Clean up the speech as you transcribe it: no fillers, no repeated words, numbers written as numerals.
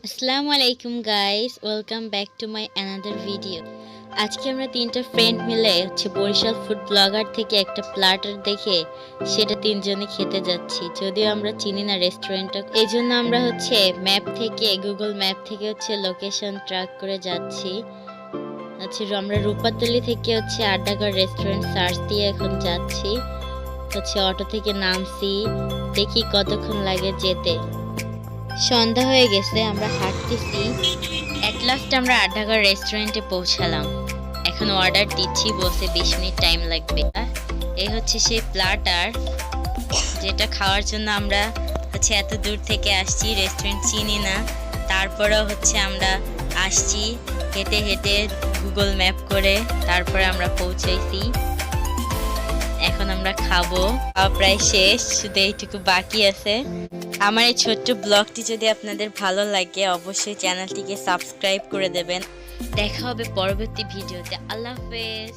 আসসালামু আলাইকুম guys, welcome back to my another video. আজকে আমরা তিনটা ফ্রেন্ড মিলে বরিশাল ফুড ব্লগার থেকে একটা প্লাটার দেখে সেটা তিনজনে খেতে যাচ্ছি। যদিও আমরা চিনি না রেস্টুরেন্টটা, এই জন্য আমরা ম্যাপ থেকে গুগল ম্যাপ থেকে লোকেশন ট্র্যাক করে যাচ্ছি। আমরা রূপাতলি থেকে আড্ডাঘর রেস্টুরেন্ট সার্চ দিয়ে এখন যাচ্ছি। অটো থেকে নামছি, দেখি কতক্ষণ লাগে যেতে। সন্ধ্যা হয়ে গেছে, আমরা হাঁটতেছি। এট লাস্ট আমরা আড্ডাঘর রেস্টুরেন্টে পৌঁছালাম। এখন অর্ডার দিচ্ছি, বলছে 20 মিনিট টাইম লাগবে। এই সেই প্লাটার যেটা খাওয়ার জন্য আমরা এত দূর থেকে আসছি। রেস্টুরেন্ট চিনি না, তারপরেও আমরা আসছি হেঁটে হেঁটে গুগল ম্যাপ করে, তারপরে আমরা পৌঁছাইছি। এখন আমরা খাবো, খাওয়া প্রায় শেষ, শুধু এইটুকু বাকি আছে। আমার এই ছোট্ট ব্লগটি যদি আপনাদের ভালো লাগে অবশ্যই চ্যানেলটিকে সাবস্ক্রাইব করে দেবেন। দেখা হবে পরবর্তী ভিডিওতে। আল্লাহ হাফেজ।